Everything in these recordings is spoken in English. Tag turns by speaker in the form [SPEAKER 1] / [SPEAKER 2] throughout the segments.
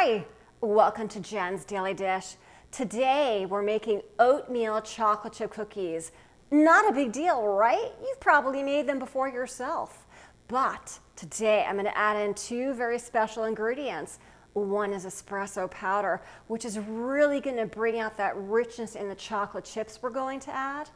[SPEAKER 1] Hi, welcome to Jen's Daily Dish. Today we're making oatmeal chocolate chip cookies. Not a big deal, right? You've probably made them before yourself. But today I'm going to add in two very special ingredients. One is espresso powder, which is really going to bring out that richness in the chocolate chips we're going to add.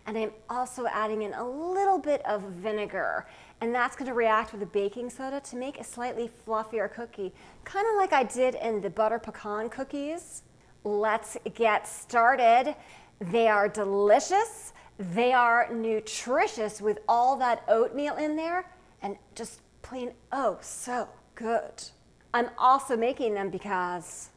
[SPEAKER 1] And I'm also adding in a little bit of vinegar, and that's going to react with the baking soda to make a slightly fluffier cookie, kind of like I did in the butter pecan cookies. Let's get started. They are delicious, they are nutritious with all that oatmeal in there, and just plain oh so good. I'm also making them because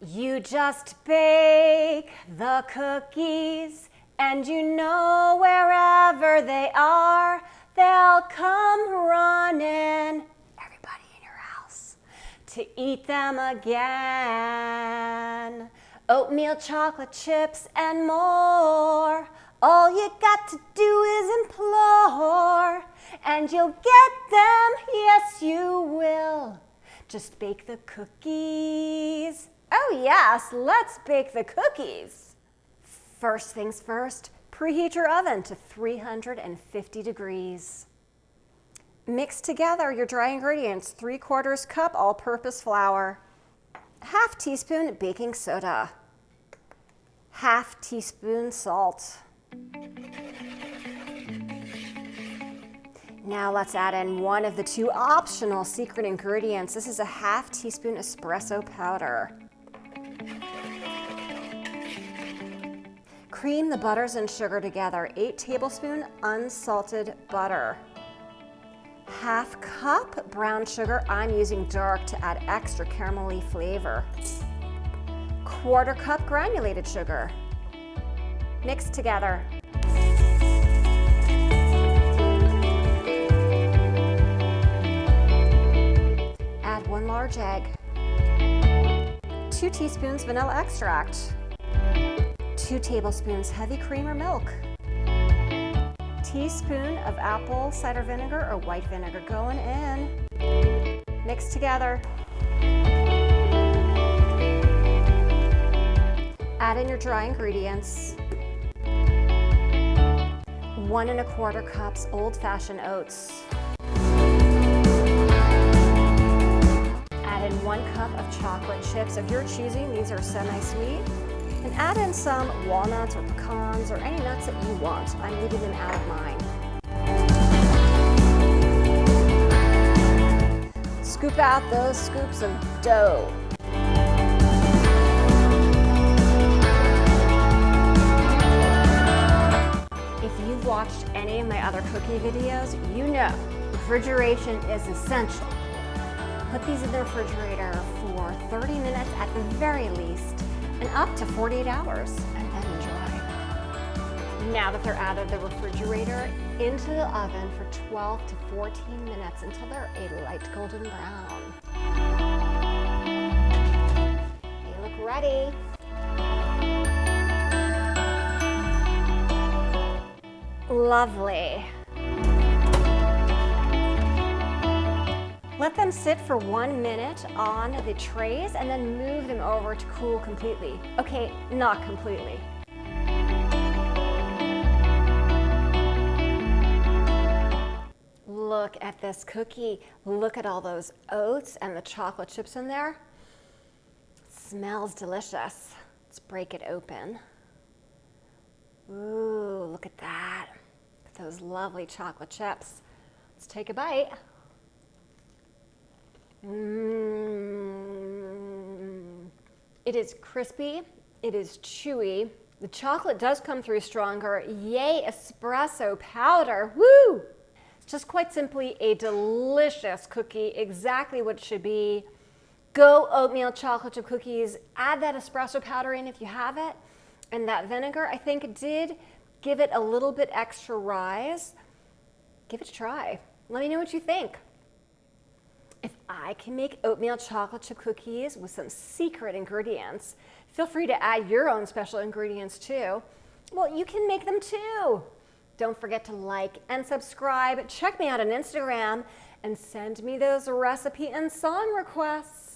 [SPEAKER 1] you just bake the cookies, and you know wherever they are, they'll come running, everybody in your house, to eat them again. Oatmeal, chocolate chips, and more. All you got to do is implore, and you'll get them, yes you will. Just bake the cookies. Oh yes, let's bake the cookies. First things first, preheat your oven to 350 degrees. Mix together your dry ingredients, 3/4 cup all-purpose flour, 1/2 teaspoon baking soda, 1/2 teaspoon salt. Now let's add in one of the two optional secret ingredients. This is a 1/2 teaspoon espresso powder. Cream the butters and sugar together, 8 tablespoons unsalted butter. 1/2 cup brown sugar, I'm using dark to add extra caramelly flavor. 1/4 cup granulated sugar. Mix together. Add 1 large egg. 2 teaspoons vanilla extract. 2 tablespoons heavy cream or milk. Teaspoon of apple cider vinegar or white vinegar going in. Mix together. Add in your dry ingredients. 1 1/4 cups old-fashioned oats. Add in 1 cup of chocolate chips of your choosing. These are semi-sweet. And add in some walnuts or pecans or any nuts that you want. I'm leaving them out of mine. Scoop out those scoops of dough. If you've watched any of my other cookie videos, you know refrigeration is essential. Put these in the refrigerator for 30 minutes at the very least, and up to 48 hours, and then enjoy. Now that they're out of the refrigerator, into the oven for 12 to 14 minutes until they're a light golden brown. They look ready. Lovely. Let them sit for 1 minute on the trays and then move them over to cool completely. Okay, not completely. Look at this cookie. Look at all those oats and the chocolate chips in there. Smells delicious. Let's break it open. Ooh, look at that. Look at those lovely chocolate chips. Let's take a bite. It is crispy, it is chewy. The chocolate does come through stronger. Yay, espresso powder, woo! It's just quite simply a delicious cookie, exactly what it should be. Go oatmeal chocolate chip cookies, add that espresso powder in if you have it, and that vinegar, I think it did give it a little bit extra rise. Give it a try. Let me know what you think. If I can make oatmeal chocolate chip cookies with some secret ingredients, feel free to add your own special ingredients too. Well, you can make them too. Don't forget to like and subscribe. Check me out on Instagram and send me those recipe and song requests.